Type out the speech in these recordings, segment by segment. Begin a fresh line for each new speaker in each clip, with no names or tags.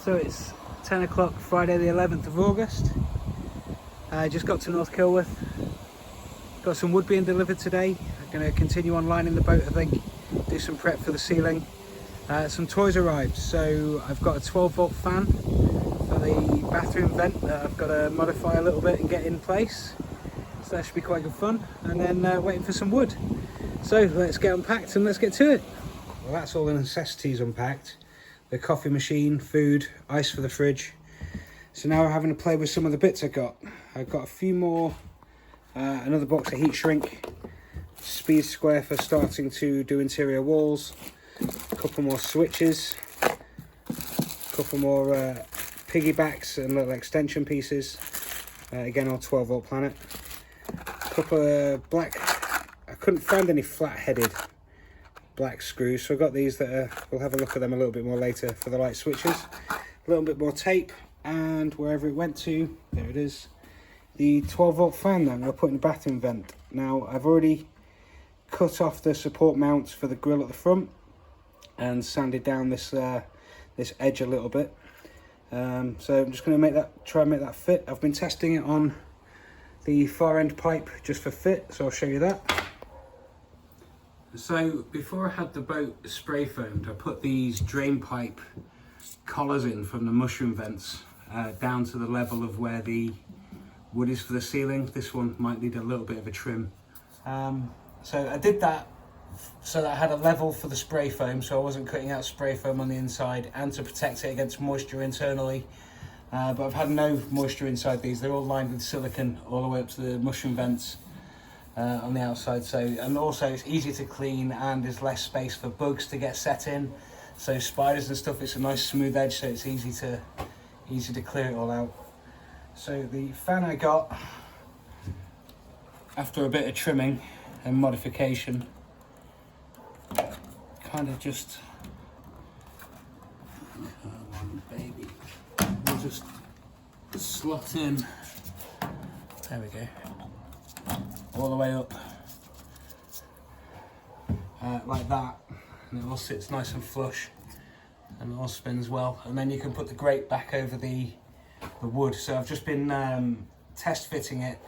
So it's 10 o'clock Friday the 11th of August. I just got to North Kilworth. Got some wood being delivered today. I'm going to continue on lining the boat, I think. Do some prep for the ceiling. Some toys arrived. So I've got a 12-volt fan for the bathroom vent that I've got to modify a little bit and get in place. So that should be quite good fun. And then waiting for some wood. So let's get unpacked and let's get to it. Well, that's all the necessities unpacked. The coffee machine, food, ice for the fridge. So now we're having to play with some of the bits I've got a few more, another box of heat shrink, speed square for starting to do interior walls, a couple more switches, a couple more piggybacks and little extension pieces, again all 12-volt planet, a couple of black, I couldn't find any flat-headed black screws, so I've got these that are, we'll have a look at them a little bit more later for the light switches, a little bit more tape, and wherever it went to, there it is, the 12-volt fan that I'm going to put in the bathroom vent. Now I've already cut off the support mounts for the grill at the front and sanded down this this edge a little bit, so I'm just going to try and make that fit. I've been testing it on the far end pipe just for fit, so I'll show you that. So before I had the boat spray foamed, I put these drain pipe collars in from the mushroom vents down to the level of where the wood is for the ceiling. This one might need a little bit of a trim. So I did that so that I had a level for the spray foam, so I wasn't cutting out spray foam on the inside, and to protect it against moisture internally. But I've had no moisture inside these. They're all lined with silicone all the way up to the mushroom vents. On the outside, so, and also it's easier to clean and there's less space for bugs to get set in, so spiders and stuff. It's a nice smooth edge, so it's easy to clear it all out. So the fan I got after a bit of trimming and modification, kind of just, come on baby, we'll just slot in, there we go, all the way up like that, and it all sits nice and flush and it all spins well, and then you can put the grate back over the wood. So I've just been test fitting it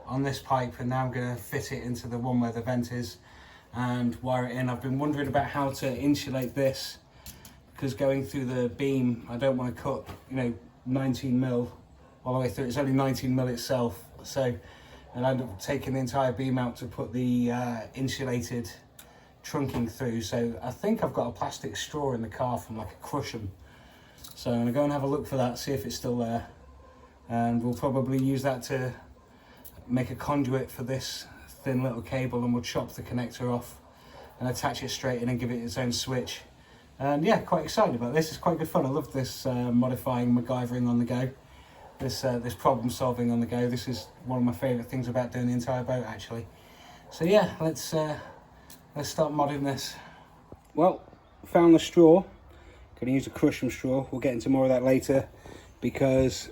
on this pipe, and now I'm going to fit it into the one where the vent is and wire it in. I've been wondering about how to insulate this, because going through the beam I don't want to cut 19mm all the way through. It's only 19mm itself, so and I end up taking the entire beam out to put the insulated trunking through. So I think I've got a plastic straw in the car from like a cushion. So I'm going to go and have a look for that, see if it's still there. And we'll probably use that to make a conduit for this thin little cable, and we'll chop the connector off and attach it straight in and give it its own switch. And yeah, quite excited about this. It's quite good fun. I love this modifying, MacGyvering on the go. This problem solving on the go. This is one of my favourite things about doing the entire boat, actually. So yeah, let's start modding this. Well, found the straw. Going to use a cushion straw. We'll get into more of that later, because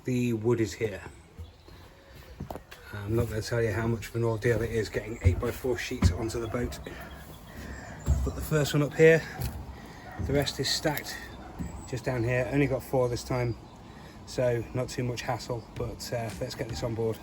the wood is here. I'm not going to tell you how much of an ordeal it is getting 8x4 sheets onto the boat. Put the first one up here. The rest is stacked just down here. Only got 4 this time, so not too much hassle, but let's get this on board.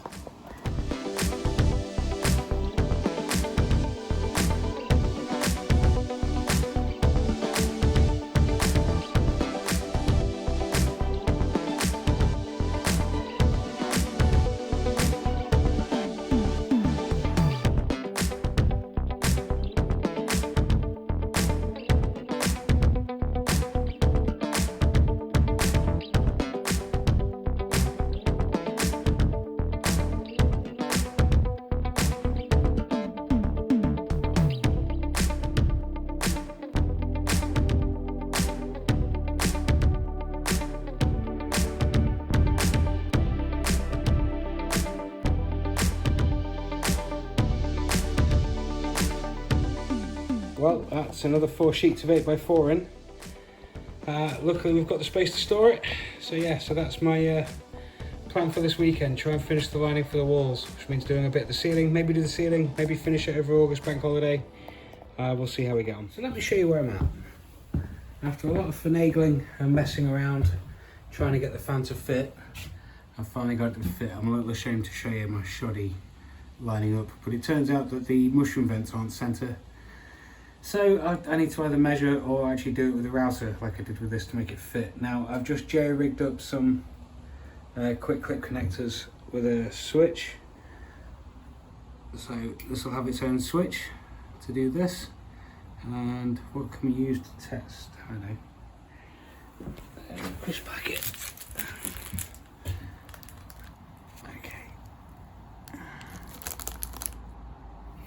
Well, that's another 4 sheets of 8x4 in. Luckily we've got the space to store it. So yeah, so that's my plan for this weekend. Try and finish the lining for the walls, which means doing a bit of the ceiling, maybe do the ceiling, maybe finish it over August bank holiday. We'll see how we get on. So let me show you where I'm at. After a lot of finagling and messing around trying to get the fan to fit, I finally got it to fit. I'm a little ashamed to show you my shoddy lining up, but it turns out that the mushroom vents aren't centre. So I need to either measure or actually do it with a router like I did with this to make it fit. Now I've just jerry-rigged up some quick clip connectors with a switch. So this will have its own switch to do this. And what can we use to test? I don't know. Push packet. Okay.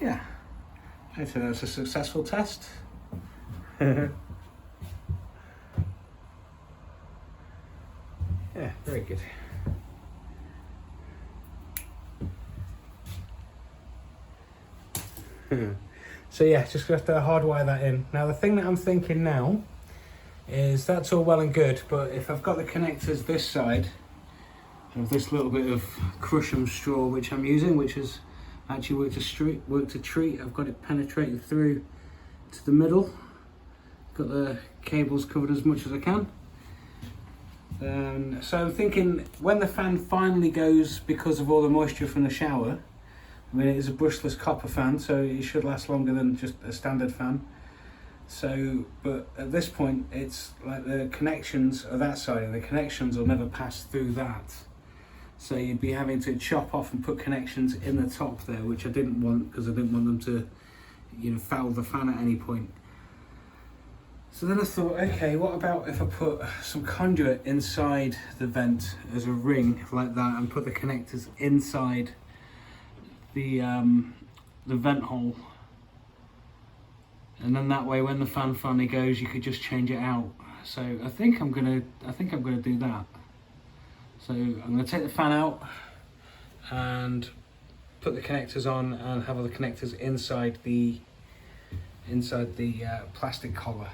Yeah. I'd say that's a successful test. Yeah, very good. So yeah, just have to hardwire that in. Now the thing that I'm thinking now is that's all well and good, but if I've got the connectors this side of this little bit of Crush'em straw which I'm using, which has actually worked a treat. I've got it penetrating through to the middle. Got the cables covered as much as I can. So I'm thinking when the fan finally goes, because of all the moisture from the shower, I mean it is a brushless copper fan, so it should last longer than just a standard fan. So, but at this point it's like the connections are that side and the connections will never pass through that. So you'd be having to chop off and put connections in the top there, which I didn't want because I didn't want them to, you know, foul the fan at any point. So then I thought, okay, what about if I put some conduit inside the vent as a ring like that and put the connectors inside the vent hole, and then that way when the fan finally goes you could just change it out. So I think I'm gonna do that. So I'm gonna take the fan out and put the connectors on and have all the connectors inside the plastic collar.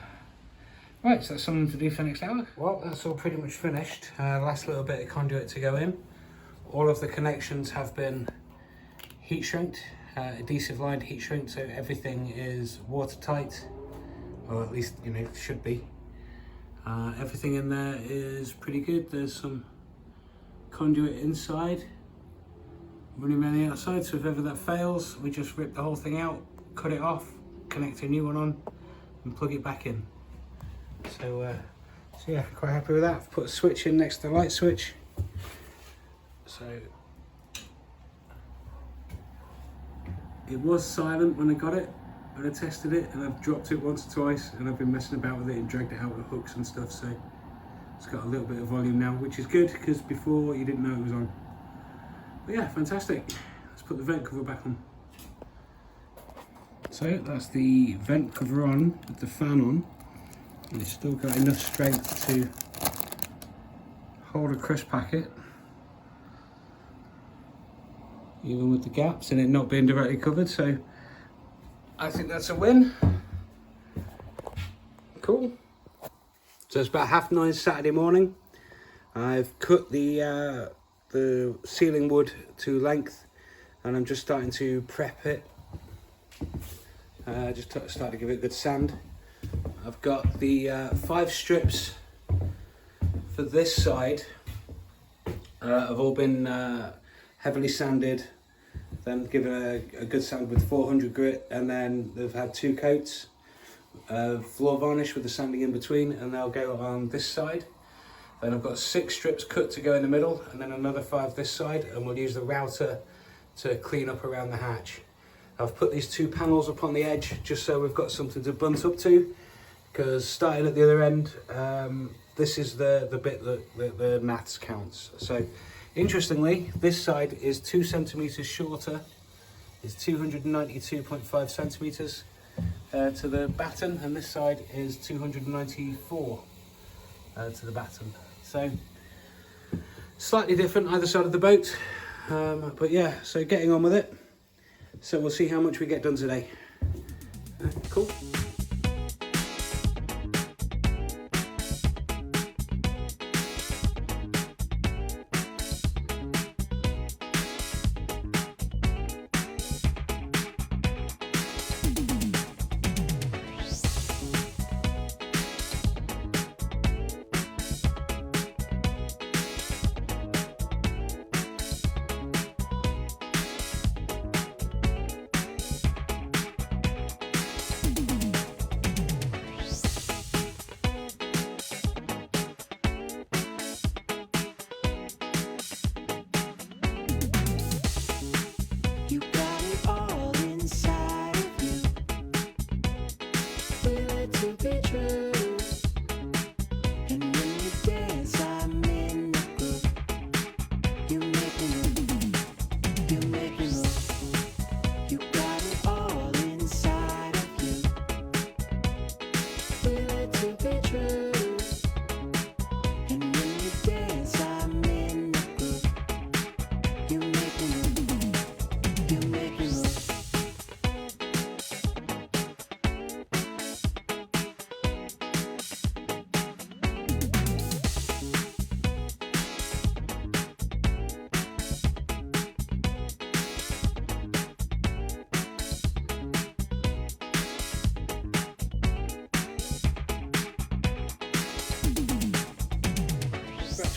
Right, so that's something to do for next hour. Well, that's all pretty much finished. Last little bit of conduit to go in. All of the connections have been heat shrinked, adhesive lined heat shrink, so everything is watertight, or at least, you know, should be. Everything in there is pretty good. There's some conduit inside running around the outside, so if ever that fails we just rip the whole thing out, cut it off, connect a new one on and plug it back in. So yeah, quite happy with that. I've put a switch in next to the light switch, so it was silent when I got it, when I tested it, and I've dropped it once or twice and I've been messing about with it and dragged it out with hooks and stuff, so it's got a little bit of volume now, which is good because before you didn't know it was on. But yeah, fantastic. Let's put the vent cover back on. So that's the vent cover on with the fan on, and it's still got enough strength to hold a crisp packet, even with the gaps and it not being directly covered, so I think that's a win. Cool. So it's about 9:30 Saturday morning. I've cut the ceiling wood to length and I'm just starting to prep it. Just start to give it a good sand. I've got the 5 strips for this side have all been heavily sanded, then given a good sand with 400 grit, and then they've had 2 coats of floor varnish with the sanding in between, and they'll go on this side. Then I've got 6 strips cut to go in the middle, and then another 5 this side, and we'll use the router to clean up around the hatch. I've put these 2 panels up on the edge just so we've got something to bunt up to, because starting at the other end, this is the bit that the maths counts. So interestingly, this side is 2 centimeters shorter, is 292.5 centimeters to the batten, and this side is 294 to the batten. So slightly different either side of the boat, but yeah, so getting on with it. So we'll see how much we get done today. Cool.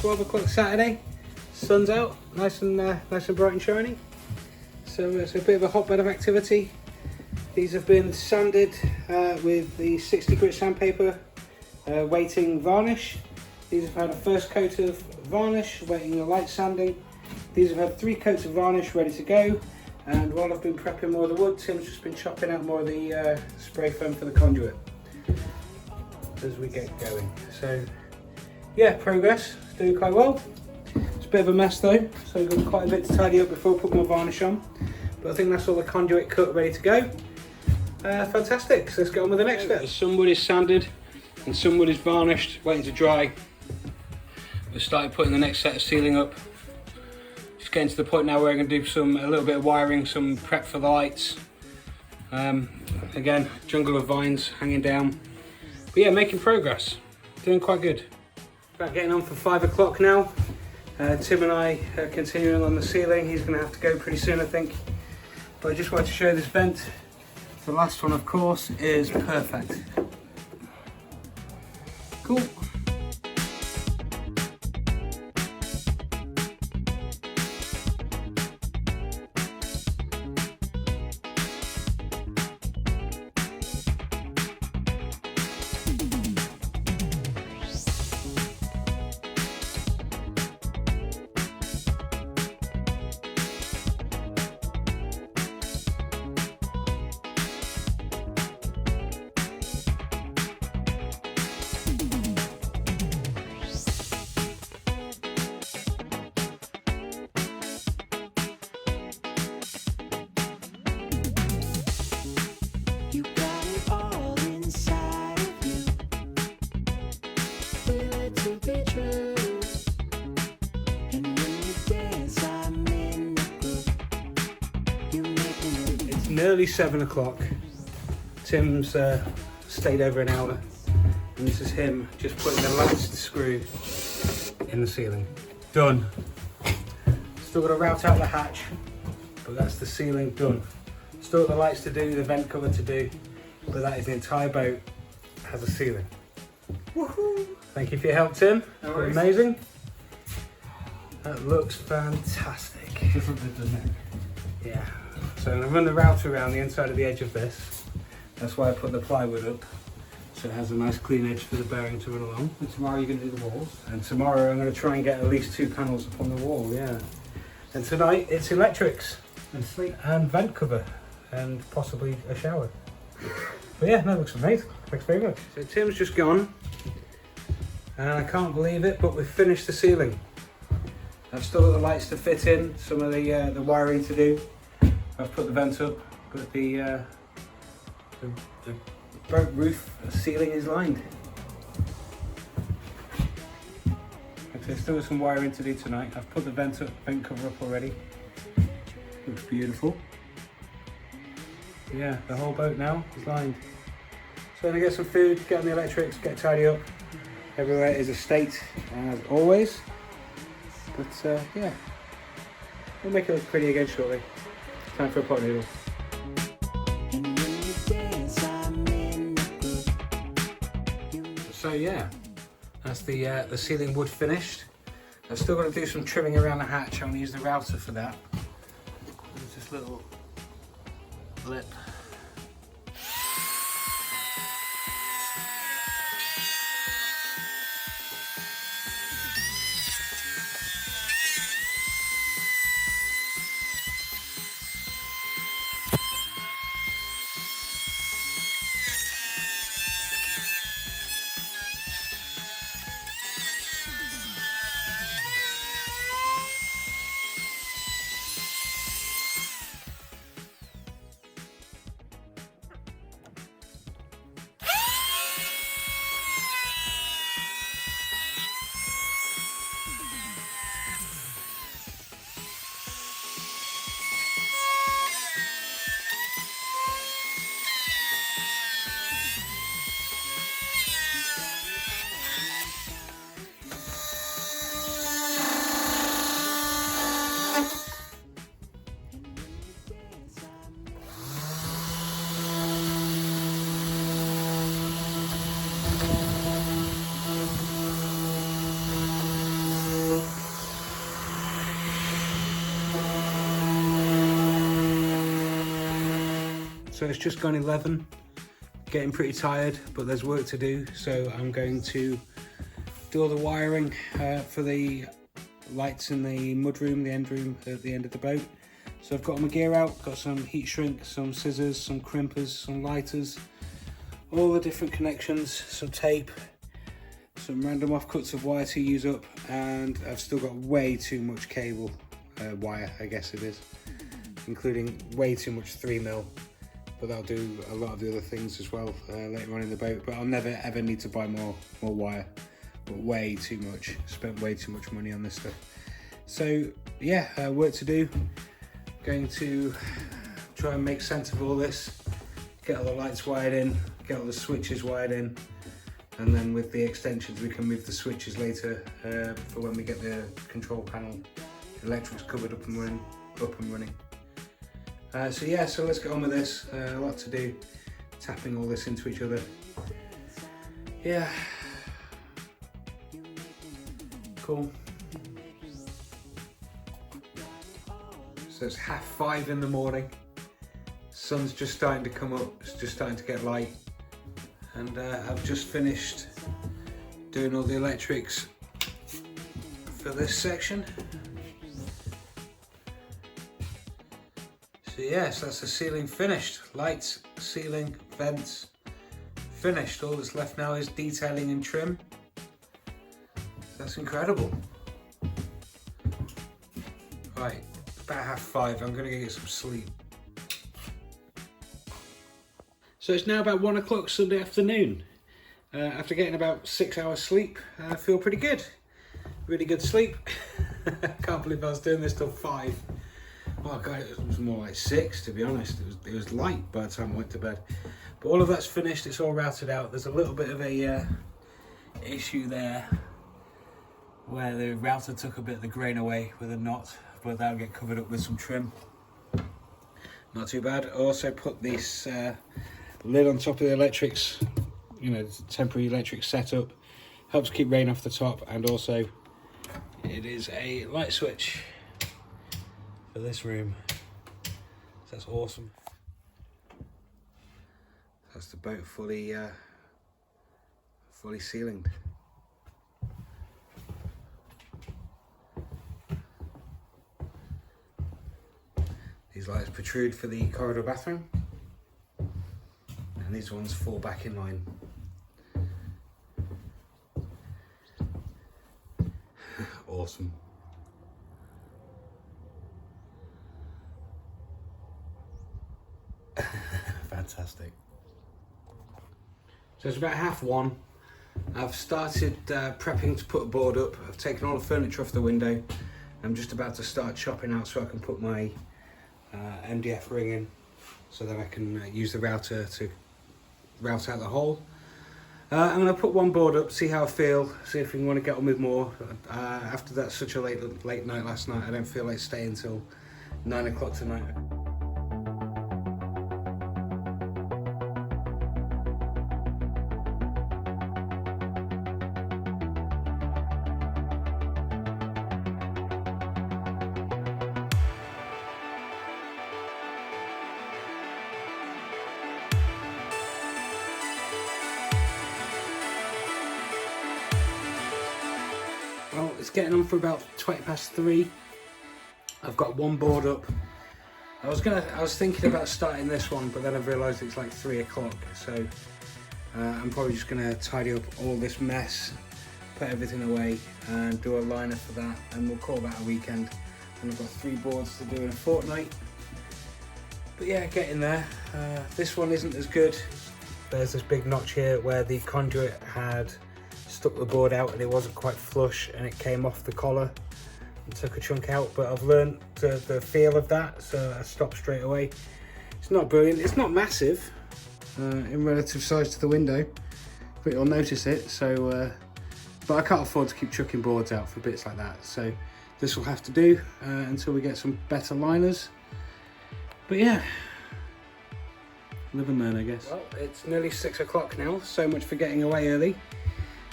12 o'clock Saturday. Sun's out, nice and bright and shiny. So it's a bit of a hotbed of activity. These have been sanded with the 60 grit sandpaper, waiting varnish. These have had a first coat of varnish, waiting a light sanding. These have had 3 coats of varnish ready to go. And while I've been prepping more of the wood, Tim's just been chopping out more of the spray foam for the conduit as we get going. So yeah, progress, it's doing quite well. It's a bit of a mess though, so we've got quite a bit to tidy up before we put more varnish on. But I think that's all the conduit cut, ready to go. Fantastic, so let's get on with the next step. Some wood is sanded and some wood is varnished, waiting to dry. We've started putting the next set of ceiling up. Just getting to the point now where I'm going to do a little bit of wiring, some prep for the lights. Again, jungle of vines hanging down. But yeah, making progress, doing quite good. About getting on for 5 o'clock now. Tim and I are continuing on the ceiling. He's going to have to go pretty soon, I think. But I just wanted to show you this vent. The last one, of course, is perfect. Cool. Nearly 7 o'clock. Tim's stayed over an hour, and this is him just putting the last screw in the ceiling. Done. Still got to route out the hatch, but that's the ceiling done. Still got the lights to do, the vent cover to do, but that is the entire boat has a ceiling. Woohoo! Thank you for your help, Tim. No worries. Amazing. That looks fantastic. Different bit, doesn't it? Yeah. So I'm going to run the router around the inside of the edge of this. That's why I put the plywood up, so it has a nice clean edge for the bearing to run along. And tomorrow you're going to do the walls? And tomorrow I'm going to try and get at least 2 panels up on the wall, yeah. And tonight it's electrics. And sleep. And vent cover. And possibly a shower. But yeah, that looks amazing. Thanks very much. So Tim's just gone. And I can't believe it, but we've finished the ceiling. I've still got the lights to fit in, some of the wiring to do. I've put the vent up, but the boat roof ceiling is lined. Okay, there's still some wiring to do tonight. I've put the vent cover up already. Looks beautiful. Yeah, the whole boat now is lined. So I'm gonna get some food, get on the electrics, get tidy up. Everywhere is a state as always. But yeah, we'll make it look pretty again shortly. Time for a pot noodle. So yeah, that's the ceiling wood finished. I've still got to do some trimming around the hatch. I'm going to use the router for that. There's this little lip. So it's just gone 11, getting pretty tired, but there's work to do. So I'm going to do all the wiring for the lights in the mudroom, the end room at the end of the boat. So I've got all my gear out, got some heat shrink, some scissors, some crimpers, some lighters, all the different connections, some tape, some random offcuts of wire to use up, and I've still got way too much cable, wire I guess it is, including way too much 3mm, but that'll do a lot of the other things as well later on in the boat. But I'll never ever need to buy more wire, but way too much, spent way too much money on this stuff. So yeah, work to do. Going to try and make sense of all this, get all the lights wired in, get all the switches wired in, and then with the extensions we can move the switches later for when we get the control panel electrics covered up and running. So yeah, so let's get on with this. A lot to do, tapping all this into each other. Yeah, cool. So it's 5:30 in the morning. Sun's just starting to come up, it's just starting to get light. And I've just finished doing all the electrics for this section. So yes, that's the ceiling finished. Lights, ceiling, vents, finished. All that's left now is detailing and trim. That's incredible. Right, about 5:30, I'm gonna go get some sleep. So it's now about 1 o'clock Sunday afternoon. After getting about 6 hours sleep, I feel pretty good. Really good sleep. Can't believe I was doing this till 5. Oh god, it was more like 6 to be honest. It was light by the time I went to bed. But all of that's finished, it's all routed out. There's a little bit of a issue there where the router took a bit of the grain away with a knot, but that'll get covered up with some trim. Not too bad. I also put this lid on top of the electrics, you know, temporary electric setup. Helps keep rain off the top, and also it is a light switch for this room. So that's awesome. That's the boat fully ceilinged. These lights protrude for the corridor bathroom, and these ones fall back in line. Awesome. Fantastic. So it's about 1:30. I've started prepping to put a board up. I've taken all the furniture off the window. I'm just about to start chopping out so I can put my MDF ring in, so that I can use the router to route out the hole. I'm going to put one board up, see how I feel, see if we want to get on with more. After that such a late night last night, I don't feel like staying until 9 o'clock tonight. Well, it's getting on for about 3:20. I've got one board up. I was thinking about starting this one, but then I've realised it's like 3 o'clock. So I'm probably just gonna tidy up all this mess, put everything away, and do a liner for that, and we'll call that a weekend. And I've got 3 boards to do in a fortnight. But yeah, getting there. This one isn't as good. There's this big notch here where the conduit had stuck the board out and it wasn't quite flush, and it came off the collar and took a chunk out. But I've learned the feel of that, so I stopped straight away. It's not brilliant, it's not massive in relative size to the window, but you'll notice it. So but I can't afford to keep chucking boards out for bits like that, so this will have to do until we get some better liners. But yeah, live and learn, I guess. Well, it's nearly 6 o'clock now. So much for getting away early.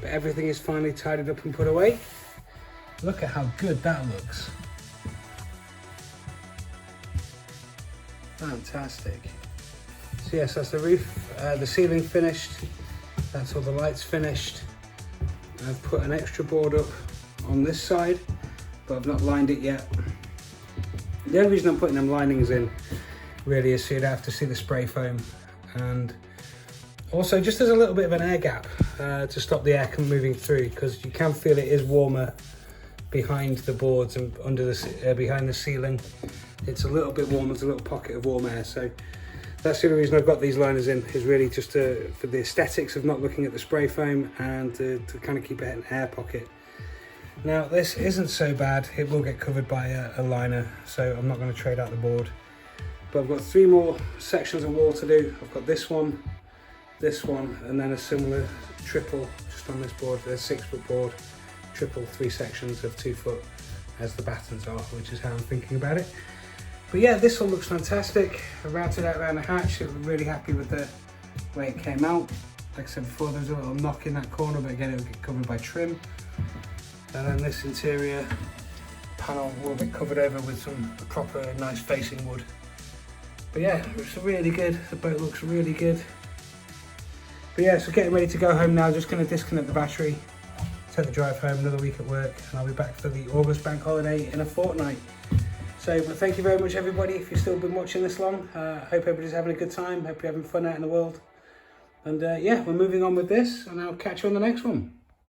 But everything is finally tidied up and put away. Look at how good that looks. Fantastic. So yes, that's the roof, the ceiling finished, that's all the lights finished. I've put an extra board up on this side, but I've not lined it yet. The only reason I'm putting them linings in really is so you'd have to see the spray foam, and also just as a little bit of an air gap to stop the air from moving through, because you can feel it is warmer behind the boards and under the behind the ceiling. It's a little bit warm, there's a little pocket of warm air, so that's the only reason I've got these liners in, is really just for the aesthetics of not looking at the spray foam, and to kind of keep an air pocket. Now this isn't so bad, it will get covered by a liner, so I'm not going to trade out the board. But I've got 3 more sections of wall to do. I've got this one, and then a similar triple just on this board, a 6-foot board, triple 3 sections of 2 foot as the battens are, which is how I'm thinking about it. But yeah, this one looks fantastic. I routed out around the hatch, so I'm really happy with the way it came out. Like I said before, there was a little knock in that corner, but again, it will get covered by trim. And then this interior panel will get covered over with some proper nice facing wood. But yeah, it's really good. The boat looks really good. But yeah, so getting ready to go home now. Just going to disconnect the battery, take the drive home, another week at work, and I'll be back for the August bank holiday in a fortnight. So thank you very much everybody if you've still been watching this long. Hope everybody's having a good time, hope you're having fun out in the world. And yeah, we're moving on with this, and I'll catch you on the next one.